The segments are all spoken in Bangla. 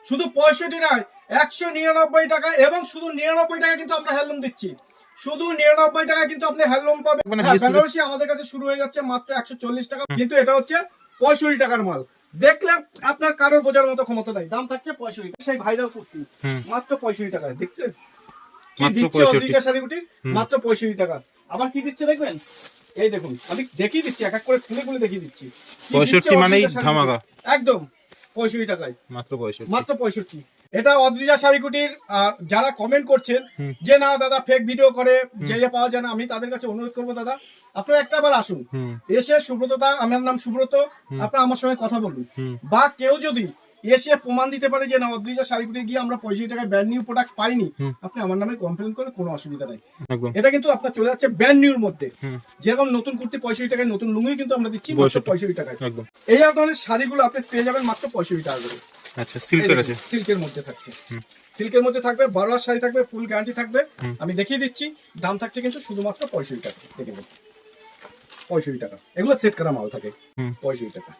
শুধু 65 নয় 199 টাকা, এবং শুধু 99 টাকা কিন্তু আমরা হ্যান্ডলুম দিচ্ছি। শুধু 99 টাকা কিন্তু আপনি হ্যান্ডলুম পাবেন। বেনারসি আমাদের কাছে শুরু হয়ে যাচ্ছে মাত্র 140 টাকা, কিন্তু এটা হচ্ছে 65 টাকার মাল। দেখলে আপনার কারোর বোঝার মতো ক্ষমতা নাই। দাম থাকছে 65। সেই ভাইরাল কুর্তি মাত্র 65 টাকায়, দেখছেন কি দিচ্ছে অদ্রিজা শাড়িগুটির? মাত্র 65 টাকা। আবার কি দিচ্ছে দেখবেন, এই দেখুন, আমি দেখিয়ে দিচ্ছি, এক এক করে খুলে খুলে দেখিয়ে দিচ্ছি। 65 মানেই ধামাকা, একদম 65 টাকায়, মাত্র 65, মাত্র 65। এটা অদ্রিজা শাড়িগুটির। আর যারা কমেন্ট করছেন যে না দাদা ফেক ভিডিও করে যে পাওয়া যায় না, আমি তাদের কাছে অনুরোধ করবো, দাদা আপনারা একটা বার আসুন, এসে সুব্রত দা, আমার নাম সুব্রত, আপনারা আমার সঙ্গে কথা বলুন। বা কেউ যদি এসে প্রমাণ দিতে পারে যে না অদ্রিজা শাড়িগুটি গিয়ে আমরা 65 টাকায় ব্র্যান্ড নিউ প্রোডাক্ট পাইনি, আপনি আমার নামে কমপ্লেন করে কোনো অসুবিধা নাই। এটা কিন্তু আপনার চলে যাচ্ছে ব্র্যান্ড নিউর মধ্যে। যেরকম নতুন কুর্তি 65 টাকায়, নতুন লুঙ্গি কিন্তু আমরা দিচ্ছি মাত্র 65 টাকায়। এই ধরনের শাড়িগুলো আপনি পেয়ে যাবেন মাত্র 65 টাকা করে। আচ্ছা, সিল্কের আছে, সিল্কের মধ্যে থাকছে, সিল্কের মধ্যে থাকবে, 12 হাত শাড়ি থাকবে, ফুল গ্যারান্টি থাকবে। আমি দেখিয়ে দিচ্ছি, দাম থাকছে কিন্তু শুধুমাত্র 65 টাকা। দেখে নিন 65 টাকা, এগুলো সেট করা মাল থাকে। 65 টাকা,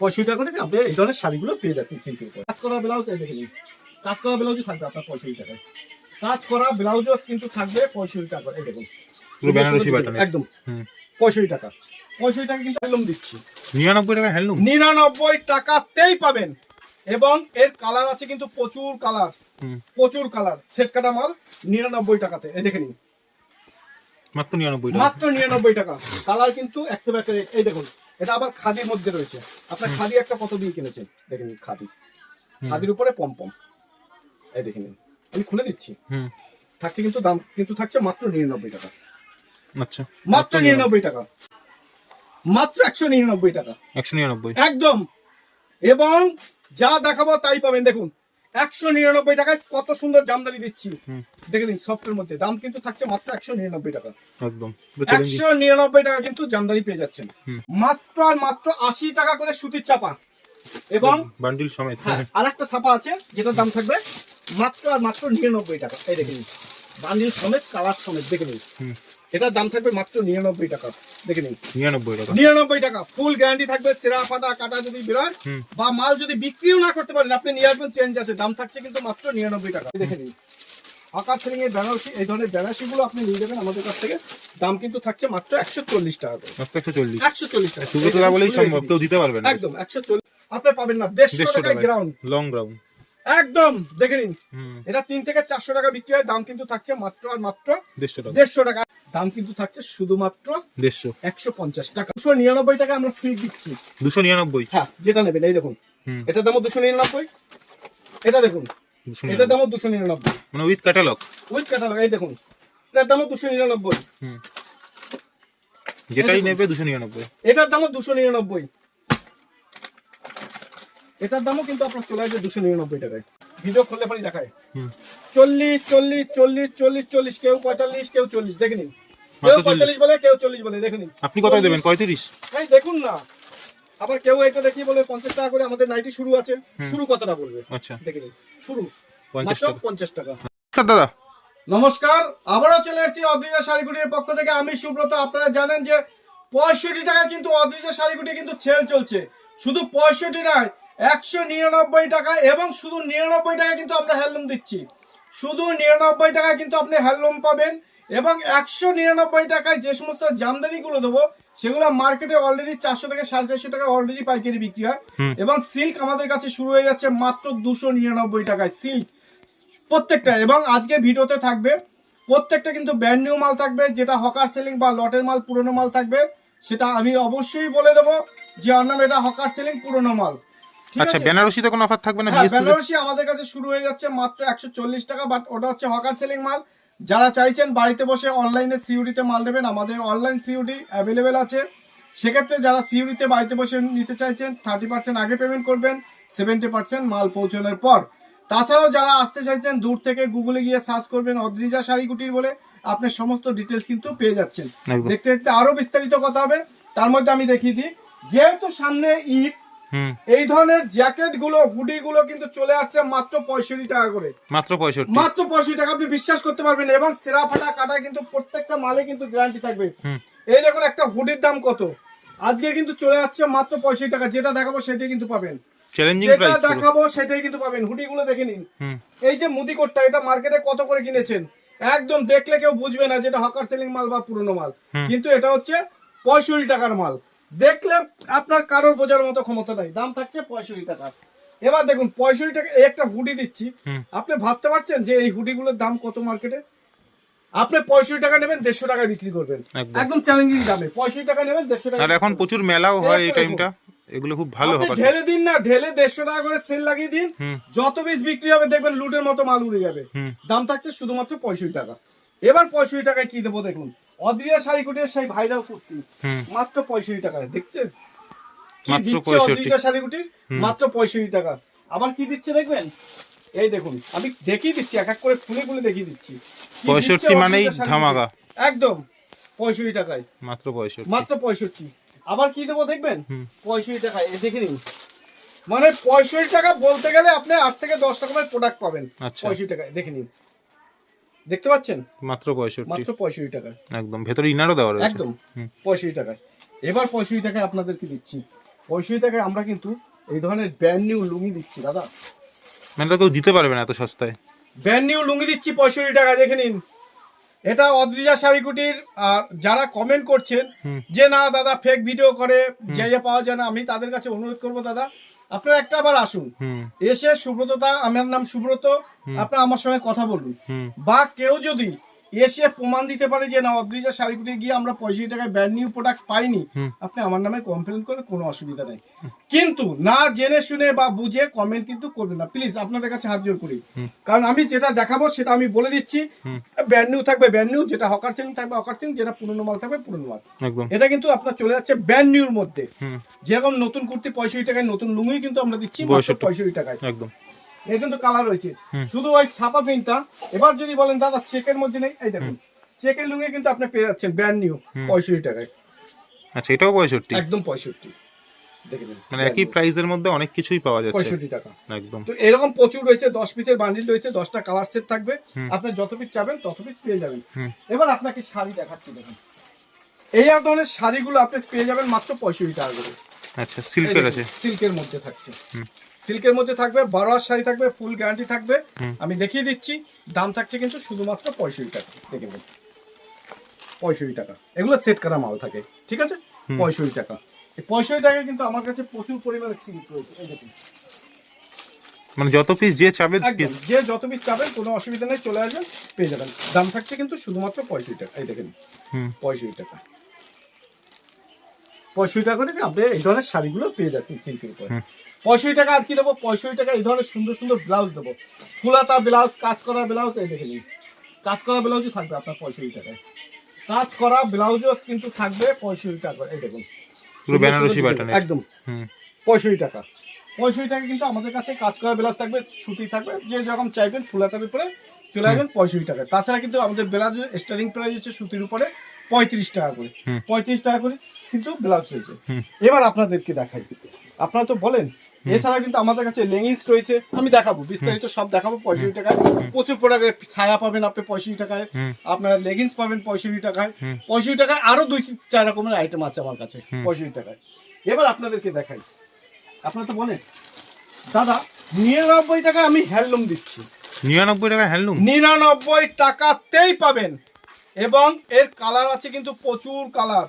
65 টাকা করে আপনি এই ধরনের শাড়িগুলো পেয়ে যাচ্ছেন সিল্কের উপর। কাজ করা ব্লাউজ, এই দেখে নিন, কাজ করা ব্লাউজও থাকবে আপনার 65 টাকায়। কাজ করা ব্লাউজও কিন্তু থাকবে 65 টাকা। এই দেখুন পুরো বেনারসি বাটন, একদম 65 টাকা। 65 টাকা কিন্তু হ্যান্ডলুম দিচ্ছি, 99 টাকা হ্যান্ডলুম, 99 টাকাতেই পাবেন। এবং এর কালার আছে কিন্তু প্রচুর কালার, প্রচুর কালার, সেট কাটা মাল 99 টাকাতে। এই দেখে নিন মাত্র 99 টাকা, মাত্র 99 টাকা। কালার কিন্তু 100। এই দেখুন, এটা আবার খাদির মধ্যে রয়েছে। আপনার খাদি একটা কত দিয়ে কিনেছেন দেখে নিন, খাদি, খাদির উপরে পমপম, এই দেখে নিন, আমি খুলে দিচ্ছি। থাকছে কিন্তু দাম কিন্তু থাকছে মাত্র 99 টাকা। আচ্ছা, মাত্র 99 টাকা, মাত্র 199 টাকা, 199 একদম। এবং যা দেখাবো তাই পাবেন। দেখুন 199 টাকায় কত সুন্দর জামদানি দিচ্ছি, দেখে নিন সফটের মধ্যে। দাম কিন্তু থাকছে মাত্র 199 টাকা, একদম 199 টাকা কিন্তু জামদানি পেয়ে যাচ্ছেন। মাত্র আর মাত্র 80 টাকা করে সুতির চাপা, এবং বান্ডিল সমেত। আর একটা ছাপা আছে যেটার দাম থাকবে মাত্র আর মাত্র 99 টাকা। এই দেখে নিন, বান্ডিল সমেত, কালার সমেত, দেখে নিন, এটার দাম থাকবে মাত্র 99 টাকা। দেখে নিন 99 টাকা, 99 টাকা, ফুল গ্যারান্টি থাকবে। সেরা ফাটা কাটা যদি বেরোয় বা মাল যদি বিক্রিও না করতে পারেন, আপনি নিয়ে আসবেন, চেঞ্জ আছে। দাম থাকছে কিন্তু মাত্র 99 টাকা। দেখে নিন আকার সেলিং এর বেনারসি, এই ধরনের বেনারসি গুলো আপনি নিয়ে যাবেন আমাদের কাছ থেকে। দাম কিন্তু থাকছে মাত্র 140 টাকা করে, মাত্র 140, 140 টাকা। সুব্রত দা বলেই সম্ভব, কেউ দিতে পারবে না। একদম 140 আপনি পাবেন না, 150 টাকায় গ্রাউন্ড, লং গ্রাউন্ড, একদম। দেখে নিন, এটা 3 থেকে 400 টাকা বিক্রি হয়, দাম কিন্তু থাকছে মাত্র আর মাত্র 150 টাকা। দাম কিন্তু থাকছে শুধুমাত্র 150 টাকা। 299 টাকা আমরা ফ্রি দিচ্ছি। 299, হ্যাঁ, যেটা নেবেন। এই দেখুন, এটার দামও 299। এটা দেখুন, এটার দামও 299, মানে উইথ ক্যাটালগ, উইথ ক্যাটালগ। এই দেখুন, এটার দামও 299, যেটাই নেবে 299, এটার দামও 299, এটার দামও কিন্তু আপনার চলে আসবে 299 টাকায়। ভিডিও খুললে পরে দেখায় 40 40 40 40 40, কেউ 45, কেউ 40। দেখে নিন, কেউ 45 বলে, কেউ 40 বলে। দেখে নিন আপনি কত দেবেন? 35? এই দেখুন না, আবার কেউ এটা দেখিয়ে বলে 50 টাকা করে। আমাদের নাইটি শুরু আছে, শুরু কতটা বলবে? আচ্ছা, দেখে নিন, শুরু 50 টাকা, 50 টাকা। দাদা নমস্কার, আবারও চলে এসেছি অদ্রিজা শাড়িগুটির পক্ষ থেকে। আমি সুব্রত। আপনারা জানেন যে 65 টাকা কিন্তু অদ্রিজা শাড়িগুটি কিন্তু সেল চলছে। শুধু 65 নয় 199 টাকা, এবং শুধু 99 টাকা কিন্তু আমরা হ্যান্ডলুম দিচ্ছি। শুধু 99 টাকা কিন্তু আপনি হ্যান্ডলুম পাবেন। এবং 199 টাকায় যে সমস্ত জামদানিগুলো দেবো, সেগুলো মার্কেটে অলরেডি 400 থেকে 450 টাকা অলরেডি পাইকারি বিক্রি হয়। এবং সিল্ক আমাদের কাছে শুরু হয়ে যাচ্ছে মাত্র 299 টাকায় সিল্ক প্রত্যেকটা। এবং আজকের ভিডিওতে থাকবে প্রত্যেকটা কিন্তু ব্র্যান্ড নিউ মাল থাকবে, যেটা হকার সেলিং বা লটের মাল, পুরনো মাল থাকবে। সেটা আমি অবশ্যই বলে দেবো যে আন্নাম এটা হকার সেলিং, পুরনো মাল। আচ্ছা, বেনারসিতে কোনো অফার থাকবে না? বেনারসি আমাদের কাছে শুরু হয়ে যাচ্ছে মাত্র 140 টাকা, বাট ওটা হচ্ছে হকার সেলিং মাল। যারা চাইছেন বাড়িতে বসে অনলাইনে সিইউডিতে মাল নেবেন, আমাদের অনলাইন সিইউডি অ্যাভেলেবেল আছে। সেক্ষেত্রে যারা সিইউডিতে বাড়িতে বসে নিতে চাইছেন, 30% আগে পেমেন্ট করবেন, 70% মাল পৌঁছানোর পর। তাছাড়াও যারা আসতে চাইছেন দূর থেকে, গুগলে গিয়ে সার্চ করবেন অদ্রিজা শাড়িগুটির বলে, আপনি সমস্ত ডিটেলস কিন্তু পেয়ে যাচ্ছেন। দেখতে দেখতে আরো বিস্তারিত কথা হবে। তার মধ্যে আমি দেখিয়ে দিই, যেহেতু সামনে ঈদ, এই ধরনের জ্যাকেট গুলো, হুডি গুলো কিন্তু চলে আসছে মাত্র 65 টাকা করে, মাত্র 65 টাকা। আপনি বিশ্বাস করতে পারবেন। এবং সেরা ফাটা কাটা কিন্তু প্রত্যেকটা মালে কিন্তু গ্যারান্টি থাকবে। এই দেখুন একটা হুডির দাম কত, আজকে কিন্তু চলে যাচ্ছে মাত্র 65 টাকা। যেটা দেখাবো সেটাই কিন্তু পাবেন। চ্যালেঞ্জিং যেটা প্রাইস দেখাবো সেটাই কিন্তু পাবেন। হুডি গুলো দেখে নিন। হুম এই যে মুদি কোটটা, এটা মার্কেটে কত করে কিনেছেন? একদম দেখলে কেউ বুঝবে না যেটা হকার সেলিং মাল বা পুরনো মাল, হুম। কিন্তু এটা হচ্ছে 65 টাকার মাল। দেখলে আপনার কারোর বোঝার মতো ক্ষমতা নাই, দাম থাকছে 65 টাকা। এবার দেখুন 65 টাকা এই একটা হুডি দিচ্ছি, হুম। আপনি ভাবতে পারছেন যে এই হুডিগুলোর দাম কত মার্কেটে? আপনি 65 টাকা নেবেন, 150 টাকায় বিক্রি করবেন, একদম। একদম চ্যালেঞ্জিং দামে। 65 টাকা নেবেন, 150 টাকা। আর এখন প্রচুর মেলাও হয় এই এই তো দেখুন। টাইমটা, এগুলো খুব ভালো আপনি হবে। ঢেলে দিন না, ঢেলে 150 টাকা করে সেল লাগিয়ে দিন, হুম যত পিস বিক্রি হবে দেখবেন লুটের মতো মাল উড়ে যাবে। হুম দাম থাকছে শুধুমাত্র 65 টাকা। এবার 65 টাকায় কি দেবো দেখুন, অদ্রিজা শাড়ি কুটির সেই ভাইরাল কুর্তি, হুম। মাত্র 65 টাকায়। দেখছেন কি মাত্র দিচ্ছে 65 অদ্রিজা শাড়ি কুটির, হুম। মাত্র 65 টাকা। আবার কি দিচ্ছে দেখবেন, এই দেখুন আমি দেখিয়ে দিচ্ছি, এক এক করে খুলে খুলে দেখিয়ে দিচ্ছি। কি দিচ্ছে 65 মানেই অদ্রিজা শাড়ি ধামাকা। কুটির। একদম 65 টাকায়, মাত্র 65। মাত্র 65। আবার কি দেবো দেখবেন, হুম। 65 টাকায়। এ দেখে নিন, মানে 65 টাকা বলতে গেলে আপনি 8 থেকে 10 রকমের প্রোডাক্ট পাবেন আচ্ছা। 65 টাকায়। দেখে নিন, দেখতে পাচ্ছেন, মাত্র 65। মাত্র 65 টাকায়, একদম ভেতরে ইনারও দেওয়া রয়েছে। একদম হুম। 65 টাকায়। এবার 65 টাকায় আপনাদেরকে দিচ্ছি, 65 টাকায় আমরা কিন্তু এই ধরনের ব্র্যান্ড নিউ লুঙ্গি দিচ্ছি দাদা। মানে তো কেউ দিতে পারবে না এত সস্তায়। ব্র্যান্ড নিউ লুঙ্গি দিচ্ছি 65 টাকায়, দেখে নিন। এটা অদ্রিজা শাড়ি কুটির। আর যারা কমেন্ট করছেন হুম যে না দাদা ফেক ভিডিও করে জায়গা পাওয়া যায় না, আমি তাদের কাছে অনুরোধ করবো দাদা আপনারা একটা আবার আসুন, হুম এসে সুব্রতদা, আমার নাম সুব্রত, আপনারা আমার সঙ্গে কথা বলুন। হুম বা কেউ যদি এসে প্রমাণ দিতে পারে যে না অদ্রিজা শাড়ি কুটির গিয়ে আমরা 65 টাকায় ব্র্যান্ড নিউ প্রোডাক্ট পাইনি, হুম। আপনি আমার নামে কমপ্লেন করে কোনো অসুবিধা নেই। কিন্তু না জেনে শুনে বা বুঝে কমেন্ট কিন্তু করবেন না প্লিজ, আপনাদের কাছে হাত জোর করি। কারণ আমি যেটা দেখাবো সেটা আমি বলে দিচ্ছি, হুম। ব্র্যান্ড নিউ থাকবে ব্র্যান্ড নিউ, যেটা হকার সেলিং থাকবে হকার সেলিং, যেটা পুরনো মাল থাকবে পুরনো মাল। একদম। এটা কিন্তু আপনার চলে যাচ্ছে ব্র্যান্ড নিউর মধ্যে। হুম। যেরকম নতুন কুর্তি 65 টাকায়, নতুন লুঙ্গি কিন্তু আমরা দিচ্ছি মাত্র 65 টাকায়। একদম। এর কিন্তু কালার রয়েছে, হুম। শুধু ওই ছাপা প্রিন্টটা। এবার যদি বলেন দাদা চেকের মধ্যে নেই, এই দেখুন চেকের লুঙ্গি কিন্তু আপনি পেয়ে যাচ্ছেন ব্র্যান্ড নিউ 65 টাকায়, আচ্ছা এটাও 65। একদম 65। দেখে নিন, মানে একই প্রাইসের মধ্যে অনেক কিছুই পাওয়া যাচ্ছে। 65 টাকা। একদম। তো এরকম প্রচুর রয়েছে, 10 পিসের বান্ডিল রয়েছে, 10টা কালার সেট থাকবে, হুম। আপনি যত পিস চাবেন তত পিস পেয়ে যাবেন। হুম। এবার আপনাকে শাড়ি দেখাচ্ছি, দেখুন এই এক ধরনের শাড়িগুলো আপনি পেয়ে যাবেন মাত্র 65 টাকা করে। আচ্ছা সিল্কের আছে। সিল্কের মধ্যে থাকছে, হুম। সিল্কের মধ্যে থাকবে, 12 শাড়ি থাকবে, ফুল গ্যারান্টি থাকবে। হুম। আমি দেখিয়ে দিচ্ছি, দাম থাকছে কিন্তু শুধুমাত্র 65 টাকা। দেখে নিন 65 টাকা, এগুলো সেট করা মাল থাকে, ঠিক আছে। 65 টাকা, এই 65 টাকায় কিন্তু আমার কাছে প্রচুর পরিমাণে সিল্ক রয়েছে, এই দেখুন। মানে যত পিস যে চাবে একদম যে যত পিস চাবেন কোনো অসুবিধা নেই, চলে আসবেন পেয়ে যাবেন। দাম থাকছে কিন্তু শুধুমাত্র 65 টাকা। এই দেখেন হুম 65 টাকা, 65 টাকা করে আপনি এই ধরনের শাড়িগুলো পেয়ে যাচ্ছেন সিল্কের উপরে। 65 টাকা। আর কি দেবো 65 টাকা, এই ধরনের সুন্দর সুন্দর ব্লাউজ দেবো, ফুলাতা ব্লাউজ, কাজ করা ব্লাউজ। এই দেখে নিন, কাজ করা ব্লাউজও থাকবে আপনার 65 টাকায়, কাজ করা ব্লাউজও কিন্তু থাকবে 65 টাকা। এই দেখুন পুরো বেনারসি প্যাটার্নের। একদম হুম 65 টাকা। 65 টাকা কিন্তু আমাদের কাছে কাজ করা ব্লাউজ থাকবে, সুতি থাকবে, যে যখন চাইবেন ফুলাতার উপরে চলে আসবেন 65 টাকা। তাছাড়া কিন্তু আমাদের ব্লাউজ স্টার্টিং প্রাইস হচ্ছে সুতির উপরে 35 টাকা করে, 35 টাকা করে কিন্তু ব্লাউজ রয়েছে। এবার আপনাদেরকে দেখাই, আপনারা তো বলেন। এছাড়া কিন্তু আমাদের কাছে লেগিংস রয়েছে, আমি দেখাবো বিস্তারিত সব দেখাবো 65 টাকায়। প্রচুর প্রোডাক্টের ছায়া পাবেন আপনি 65 টাকায়, আপনার লেগিংস পাবেন 65 টাকায়। 65 টাকায় আরো 2-4 রকমের আইটেম আছে আমার কাছে 65 টাকায়। এবার আপনাদেরকে দেখাই, আপনারা তো বলেন দাদা 99 টাকায় আমি হ্যান্ডলুম দিচ্ছি। 99 টাকা হ্যান্ডলুম 99 টাকাতেই পাবেন, এবং এর কালার আছে কিন্তু প্রচুর কালার,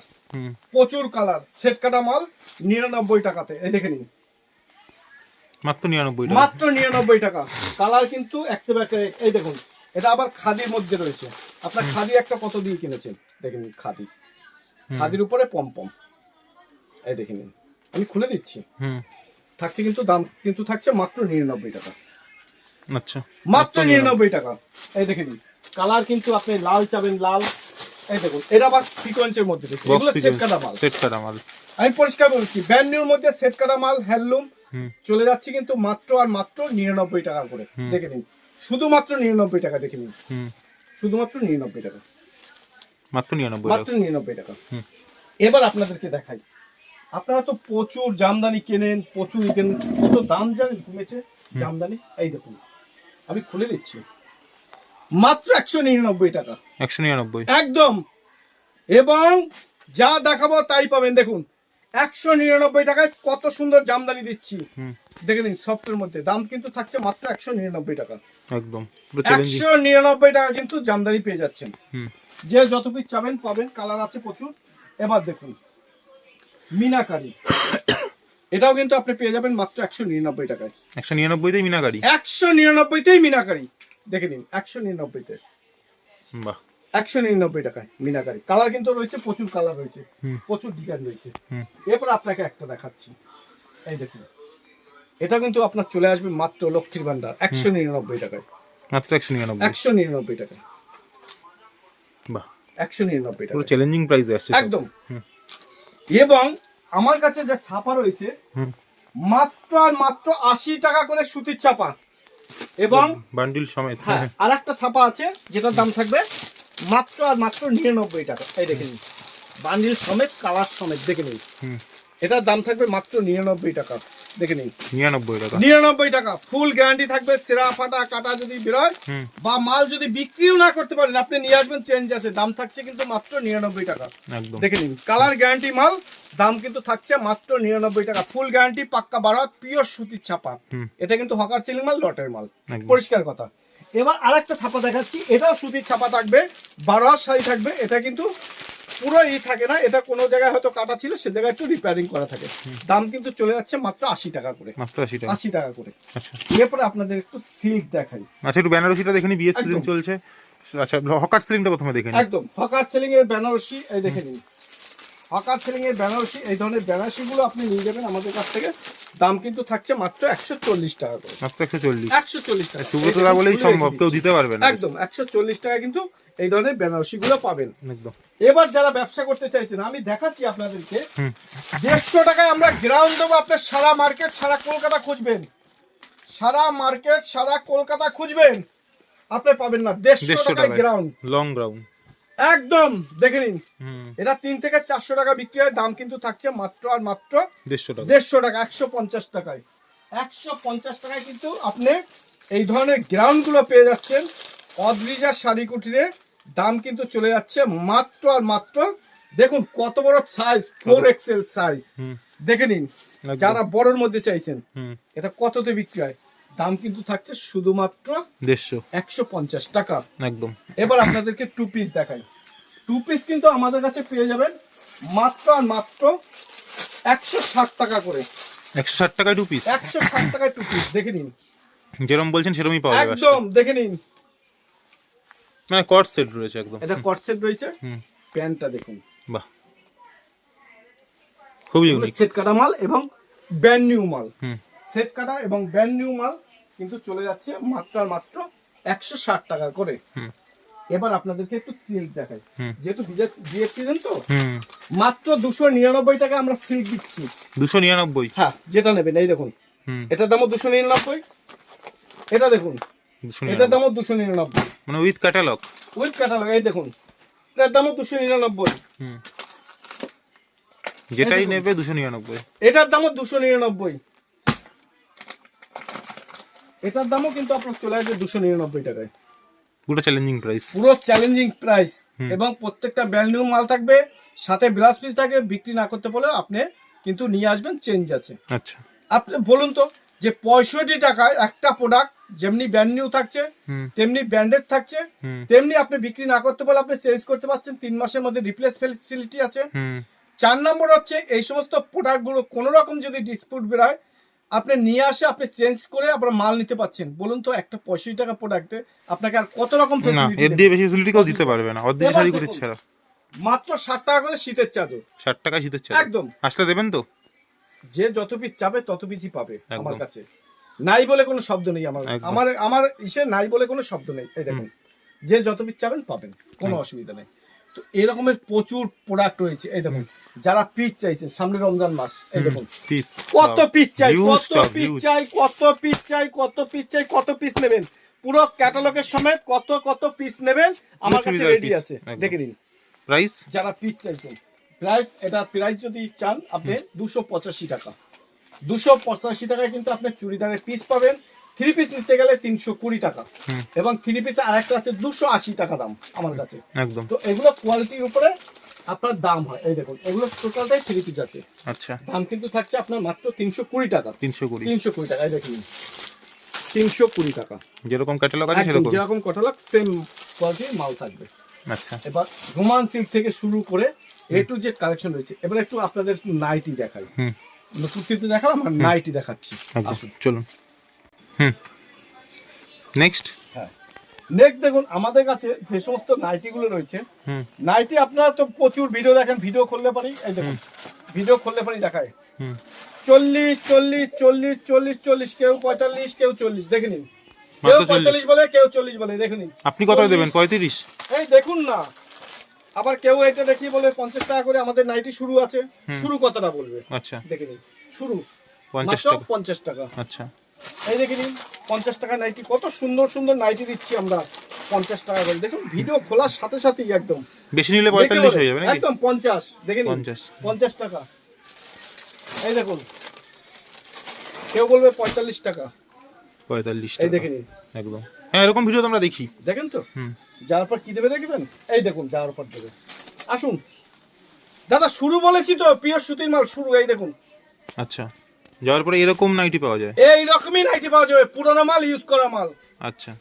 প্রচুর কালার, সেট কাটা মাল 99 টাকাতে। এই দেখে নিন মাত্র 99 টাকা। মাত্র 99 টাকা, কালার কিন্তু একেবারে। এই দেখুন এটা আবার খাদির মধ্যে রয়েছে, আপনার খাদি একটা কত দিয়ে কিনেছেন দেখে নিন, খাদি, খাদির উপরে পমপম। এই দেখে নিন, আমি খুলে দিচ্ছি, থাকছে কিন্তু দাম কিন্তু থাকছে মাত্র 99 টাকা। আচ্ছা মাত্র 99 টাকা। এই দেখে নিন কালার কিন্তু আপনি লাল চাবেন লাল। এই দেখুন এটা আবার সিকোয়েন্সের মধ্যে রয়েছে, এগুলো সেট কাটা মাল, সেট করা মাল। আমি পরিষ্কার বলছি, ব্র্যান্ড নিউর মধ্যে সেট কাটা মাল হ্যান্ডলুম চলে যাচ্ছে কিন্তু মাত্র আর মাত্র 99 টাকা করে। দেখে নিন শুধুমাত্র 99 টাকা, দেখে নিন শুধুমাত্র 99 টাকা, মাত্র 99 মাত্র 99 টাকা। এবার আপনাদেরকে দেখাই, আপনারা তো প্রচুর জামদানি কেনেন, প্রচুর কেনেন, কত দাম জানেন কমেছে জামদানি। এই দেখুন আমি খুলে দিচ্ছি, মাত্র 199 টাকা, 199 একদম। এবং যা দেখাবো তাই পাবেন। দেখুন 199 টাকায় কত সুন্দর জামদানি দিচ্ছি। হুম দেখে নিন সফটের মধ্যে, দাম কিন্তু থাকছে মাত্র 199 টাকা। একদম পুরো চ্যালেঞ্জিং। 199 টাকা কিন্তু জামদানি পেয়ে যাচ্ছেন। হুম যে যত পিস চাবেন পাবেন, কালার আছে প্রচুর। এবার দেখুন মিনাকারি, এটাও কিন্তু আপনি পেয়ে যাবেন মাত্র 199 টাকায়। 199 তেই মিনাকারি। 199 তেই মিনাকারি, দেখে নিন 199 তে, বাহ 199 টাকায় মিনাকারি। কালার কিন্তু রয়েছে, প্রচুর কালার রয়েছে, হুম প্রচুর ডিজাইন রয়েছে। হুম এরপর আপনাকে একটা দেখাচ্ছি, এই দেখুন এটা কিন্তু আপনার চলে আসবে মাত্র লক্ষ্মীর ভান্ডার 199 টাকায়। মাত্র 199। 199 টাকায়, বাহ 199 পুরো টাকা চ্যালেঞ্জিং প্রাইসে আসছে সব। একদম। হুম এবং আমার কাছে যে ছাপা রয়েছে হুম মাত্র আর মাত্র 80 টাকা করে সুতির ছাপা, এবং বান্ডিল সমেত। হ্যাঁ আর একটা ছাপা আছে যেটার দাম থাকবে মাত্র আর মাত্র 99 টাকা। এই দেখে নিন বান্ডিল সমেত, কালার সমেত, দেখে নিন হুম এটার দাম থাকবে মাত্র 99 টাকা। দেখে নিন 99 টাকা। 99 টাকা, ফুল গ্যারান্টি থাকবে। সেরা ফাটা কাটা যদি বেরোয় হুম বা মাল যদি বিক্রিও না করতে পারেন, আপনি নিয়ে আসবেন, চেঞ্জ আছে। দাম থাকছে কিন্তু মাত্র 99 টাকা। একদম দেখে নিন কালার গ্যারান্টি মাল, দাম কিন্তু থাকছে মাত্র 99 টাকা। ফুল গ্যারান্টি, পাক্কা বারাত, পিওর সুতির ছাপা। হুম এটা কিন্তু হকার সেলিং মাল, লটের মাল, একদম। পরিষ্কার কথা। এবার আরেকটা ছাপা দেখাচ্ছি, এটাও সুতির ছাপা থাকবে, 12 হাত শাড়ি থাকবে। এটা কিন্তু পুরো থাকে না, এটা কোনো জায়গায় হয়তো কাটা ছিল, সে জায়গায় একটু রিপেয়ারিং করা থাকে। দাম কিন্তু চলে যাচ্ছে মাত্র 80 টাকা করে, মাত্র 80 টাকা। 80 টাকা করে। আচ্ছা এরপরে আপনাদের একটু সিল্ক দেখাই। আচ্ছা একটু বেনারসিটা দেখে নি, বিয়ের সিজন একদম। চলছে। আচ্ছা হকার সিলিংটা প্রথমে দেখে নি। একদম হকার সেলিং এর বেনারসি, এই দেখে নিন হকার সেলিং এর বেনারসি। এই ধরনের বেনারসি গুলো আপনি নিয়ে যাবেন আমাদের কাছ থেকে, দাম কিন্তু থাকছে মাত্র 140 টাকা করে। মাত্র 140। 140 টাকা, সুব্রতদা বলেই সম্ভব, কেউ দিতে পারবে না। একদম 140 টাকা কিন্তু এই ধরনের বেনারসি গুলো পাবেন। একদম। এবার যারা ব্যবসা করতে চাইছেন, আমি দেখাচ্ছি আপনাদেরকে, হুম 150 টাকায় আমরা গ্রাউন্ড দেবো। আপনার সারা মার্কেট, সারা কলকাতা খুঁজবেন, সারা মার্কেট, সারা কলকাতা খুঁজবেন, আপনি পাবেন না। 150 টাকায় গ্রাউন্ড, লং গ্রাউন্ড একদম। দেখে নিন হুম এটা 3 থেকে 400 টাকা বিক্রি হয়, দাম কিন্তু থাকছে মাত্র আর মাত্র 150 টাকা। 150 টাকা, 150 টাকায়। 150 টাকায় কিন্তু আপনি এই ধরনের গ্রাউন্ড গুলো পেয়ে যাচ্ছেন অদ্রিজা শাড়ি কুটিরে। দাম কিন্তু চলে যাচ্ছে মাত্র আর মাত্র, দেখুন কত বড় সাইজ, 4XL সাইজ, হুম দেখে নিন। একদম। যারা বড়র মধ্যে চাইছেন, হুম এটা কততে বিক্রি হয়, দাম কিন্তু থাকছে শুধুমাত্র 150 150 টাকা। একদম। এবার আপনাদেরকে 2 পিস দেখাই। 2 পিস কিন্তু আমাদের কাছে পেয়ে যাবেন মাত্র আর মাত্র 160 টাকা করে। 160 টাকায় 2 পিস। 160 টাকায় 2 পিস, দেখে নিন যেরকম বলছেন সেরকমই পাওয়া যাবে। একদম। দেখে নিন মানে কট সেট রয়েছে একদম। এটা কটসেট রয়েছে। হুম প্যান্টটা দেখুন, বাহ খুবই ইউনিক। সেট কাটা মাল এবং ব্র্যান্ড নিউ মাল। হুম সেট কাটা এবং ব্র্যান্ড নিউ মাল কিন্তু চলে যাচ্ছে মাত্র আর মাত্র 160 টাকা করে। হুম এবার আপনাদেরকে একটু সিল্ক দেখাই, হুম যেহেতু বিয়ের সিজন তো, হুম মাত্র 299 টাকা আমরা সিল্ক দিচ্ছি। 299। হ্যাঁ যেটা নেবেন, এই দেখুন হুম এটার দামও 299। এটা দেখুন 299 এটার দামও 299 মানে উইথ ক্যাটালগ। With catalogue. এই দেখুন এটার দামও 299। হুম যেটাই দেখুন। নেবে 299। এটার দামও 299। এটার দামও কিন্তু আপনার চলে আসবে 299 টাকায়। পুরো চ্যালেঞ্জিং প্রাইস। পুরো চ্যালেঞ্জিং প্রাইস, হুম। এবং প্রত্যেকটা ব্র্যান্ড নিউ মাল থাকবে, সাথে ব্লাউজ পিস থাকে। বিক্রি না করতে পারলে আপনি কিন্তু নিয়ে আসবেন, চেঞ্জ আছে। আচ্ছা আপনি বলুন তো যে 65 টাকায় একটা প্রোডাক্ট যেমনি ব্র্যান্ড নিউ থাকছে, হুম তেমনি ব্র্যান্ডেড থাকছে, হুম তেমনি আপনি বিক্রি না করতে পারলে আপনি চেঞ্জ করতে পারছেন। 3 মাসের মধ্যে রিপ্লেস ফেসিলিটি আছে। হুম 4 নম্বর হচ্ছে এই সমস্ত প্রোডাক্টগুলো কোনো রকম যদি ডিসপিউট বেরোয়, আপনি নিয়ে আসে আপনি চেঞ্জ করে আপনার মাল নিতে পারছেন। বলুন তো একটা 65 টাকা প্রোডাক্টে আপনাকে আর কত রকম না ফেসিলিটি এর দিয়ে বেশি ফ্যাসিলিটি কেউ দিতে পারবে না অর্ধেক এবার শাড়ি দেখুন। করে ছাড়া। মাত্র 60 টাকা করে শীতের চাদর, 60 টাকায় শীতের চাদর একদম। আসলে দেবেন তো? যে যত পিস চাবে তত পিসই পাবে একদম। আমার কাছে। নাই বলে কোনো শব্দ নেই আমার, একদম। আমার আমার ইসে নাই বলে কোনো শব্দ নেই। এই দেখুন যে যত পিস চাবেন পাবেন, কোনো অসুবিধা নেই। তো এরকমের প্রচুর প্রোডাক্ট রয়েছে। এই দেখুন যারা পিস চাইছেন সামনে রমজান মাস, এই দেখুন পিস কত পিস চাই, Huge কত stock, পিস huge। চাই, কত পিস চাই, কত পিস চাই, কত পিস নেবেন, পুরো ক্যাটালগের সমেত কত কত পিস নেবেন আমার কাছে চুড়িদার রেডি piece, আছে। একদম। দেখে নিন প্রাইস যারা পিস চাইছেন। প্রাইস এটা প্রাইস যদি চান আপনি 285 টাকা। 285 টাকায় কিন্তু আপনি চুড়িদারের পিস পাবেন। 3 পিস নিতে গেলে 320 টাকা, হুম। এবং 3 পিসে আরেকটা আছে 280 টাকা দাম আমার কাছে। একদম। তো এগুলো কোয়ালিটির উপরে আপনার দাম হয় এই দেখুন, এগুলো টোটালটাই 3 পিস আছে। আচ্ছা, দাম কিন্তু থাকছে আপনার মাত্র 320 টাকা। 320। 320 টাকা, এই দেখুন 320 টাকা। যেরকম ক্যাটালগ আছে একদম সেরকম। যেরকম কটলক সেম কোয়ালিটির মাল থাকবে। আচ্ছা, এবার রোমান সিল্ক থেকে শুরু করে এ টু জেড কালেকশন রয়েছে। এবার একটু আপনাদের নাইটি দেখাই। হুম, কুর্তিতে দেখালাম আর নাইটি দেখাচ্ছি। একদম আসুন। চলুন। হুম, নেক্সট। হ্যাঁ, নেক্সট দেখুন আমাদের কাছে যে সমস্ত নাইটি গুলো রয়েছে, হুম, নাইটি আপনারা তো প্রচুর ভিডিও দেখেন, ভিডিও খুললে পারি, এই দেখুন ভিডিও খুললে পারি দেখায় হুম, 40 40 40 40 40, কেউ 45, কেউ 40, দেখে নিন। কেউ মাত্র 40 45 বলে, কেউ 40 বলে, দেখে নিন। আপনি কত দেবেন? 35? এই দেখুন না, আবার কেউ এটা দেখিয়ে বলে 50 টাকা করে আমাদের নাইটি শুরু আছে। শুরু কতটা বলবে, আচ্ছা, দেখে নিন। শুরু 50 মাত্র টাকা। 50 টাকা। আচ্ছা, এই দেখে নিন 50 টাকা নাইটি, কত সুন্দর সুন্দর নাইটি দিচ্ছি আমরা 50 টাকা করে। দেখুন ভিডিও খোলার সাথে সাথেই একদম বেশি নিলে 45 হয়ে যাবে নাকি? একদম 50, দেখে নিন 50। 50 টাকা। এই দেখুন কেউ বলবে 45 টাকা, 45 এই টাকা দেখে নিন। একদম। হ্যাঁ, এরকম ভিডিও তো আমরা দেখি। দেখেন তো হুম, যাওয়ার পর কি দেবে দেখবেন, এই দেখুন যাওয়ার পর দেবে। আসুন দাদা, শুরু বলেছি তো, পিওর সুতির মাল শুরু, এই দেখুন আচ্ছা, যাওয়ার পরে এরকম নাইটি পাওয়া যায়। এই রকমই নাইটি পাওয়া যাবে, পুরোনো মাল, ইউজ করা মাল। আচ্ছা,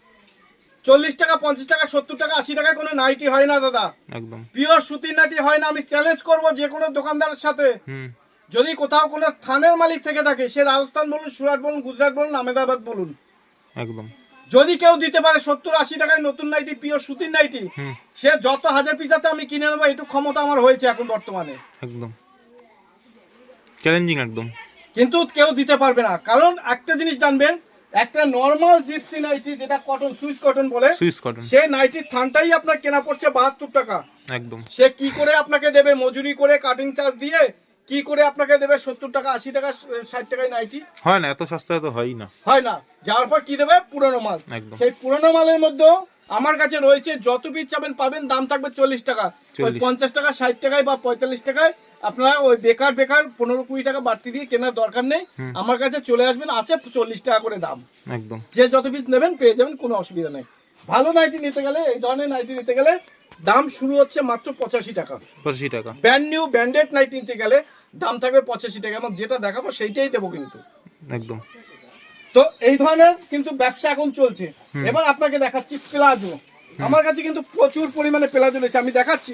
40 টাকা 50 টাকা 70 টাকা 80 টাকায় কোনো নাইটি হয় না দাদা, একদম। পিওর সুতির নাইটি হয় না। আমি চ্যালেঞ্জ করব যে কোনো দোকানদারের সাথে, হুম, যদি কোথাও কোনো স্থানের মালিক থেকে থাকে, সে রাজস্থান বলুন, সুরাট বলুন, গুজরাট বলুন, আহমেদাবাদ বলুন, একদম। যদি কেউ দিতে পারে 70-80 টাকায় নতুন নাইটি, পিওর সুতির নাইটি, হুম, সে যত হাজার পিস আছে আমি কিনে নেবো, একটু ক্ষমতা আমার হয়েছে এখন বর্তমানে। একদম চ্যালেঞ্জিং একদম। কিন্তু কেউ দিতে পারবে না, কারণ একটা জিনিস জানবেন, একটা নর্মাল জিপসি নাইটি যেটা কটন, সুইস কটন বলে, সুইস কটন সেই নাইটির থানটাই আপনার কেনা পড়ছে 72 টাকা। একদম। সে কি করে আপনাকে দেবে, মজুরি করে কাটিং চার্জ দিয়ে কি করে আপনাকে দেবে 70 টাকা 80 টাকা 60 টাকায় নাইটি? হয় না, এত সস্তায় তো হয়ই না। হয় না। যাওয়ার পর কি দেবে, পুরনো মাল। একদম। সেই পুরনো মালের মধ্যে আমার কাছে রয়েছে, যত পিস চাবেন পাবেন, দাম থাকবে 40 টাকা। ওই 40 50 টাকা 60 টাকায় বা 45 টাকায় আপনারা ওই বেকার 15-20 টাকা বাড়তি দিয়ে কেনার দরকার নেই, আমার কাছে চলে আসবেন, আছে 40 টাকা করে দাম। একদম। যে যত পিস নেবেন পেয়ে যাবেন, কোনো অসুবিধা নেই। ভালো নাইটি নিতে গেলে, এই ধরনের নাইটি নিতে গেলে দাম শুরু হচ্ছে মাত্র 85 টাকা। 85 টাকা। ব্র্যান্ড নিউ ব্র্যান্ডেড নাইটি নিতে গেলে দাম থাকবে 85 টাকা, এবং যেটা দেখাবো সেইটাই দেবো কিন্তু। একদম। তো এই ধরনের কিন্তু ব্যবসা এখন চলছে। এবার আপনাকে দেখাচ্ছি প্লাজো। আমার কাছে কিন্তু প্রচুর পরিমাণে প্লাজো রয়েছে, আমি দেখাচ্ছি।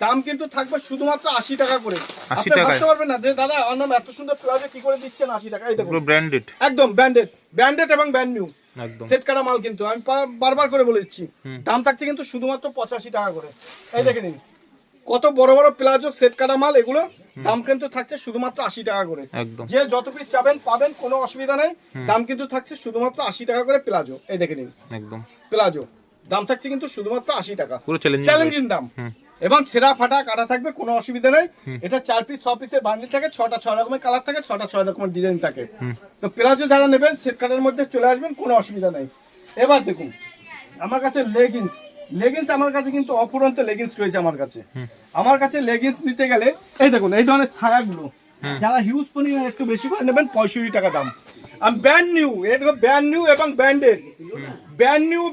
দাম কিন্তু থাকবে শুধুমাত্র 80 টাকা করে। 80 আপনি টাকায়? ভাবতে পারবেন না যে দাদা আমার নাম এত সুন্দর প্লাজো কি করে দিচ্ছেন 80 টাকা। এই দেখুন পুরো ব্র্যান্ডেড। একদম ব্র্যান্ডেড, ব্র্যান্ডেড এবং ব্র্যান্ড নিউ একদম। সেট করা মাল, কিন্তু আমি বারবার করে বলে দিচ্ছি, দাম থাকছে কিন্তু শুধুমাত্র 85 টাকা করে। এই দেখে নিন কত বড় বড় প্লাজো সেট করা মাল, এগুলো দাম কিন্তু থাকছে শুধুমাত্র 80 টাকা করে। একদম। যে যত পিস চাবেন পাবেন, কোনো অসুবিধা নেই। দাম কিন্তু থাকছে শুধুমাত্র 80 টাকা করে প্লাজো। এই দেখে নিন একদম। প্লাজো দাম থাকছে কিন্তু শুধুমাত্র 80 টাকা, পুরো চ্যালেঞ্জিং। চ্যালেঞ্জিং দাম। এবং ছেঁড়া ফাটা কাটা থাকবে, কোনো অসুবিধা নেই। এটা 4 পিস 6 পিসের বান্ডিল থাকে, 6টা 6 রকমের কালার থাকে, 6টা 6 রকমের ডিজাইন থাকে। তো প্লাজো যারা নেবেন সেট কাটার মধ্যে চলে আসবেন, কোনো অসুবিধা নেই। এবার দেখুন আমার কাছে লেগিংস, লেগিংস আমার কাছে কিন্তু অফুরন্ত লেগিংস রয়েছে আমার কাছে। আমার কাছে লেগিংস নিতে গেলে এই দেখুন এই ধরনের ছায়াগুলো, যারা হিউজ পরিমাণে একটু বেশি করে নেবেন 65 টাকা দাম। আমি ব্র্যান্ড নিউ, এটা ব্র্যান্ড নিউ এবং ব্র্যান্ডেড, ব্র্যান্ড নিউ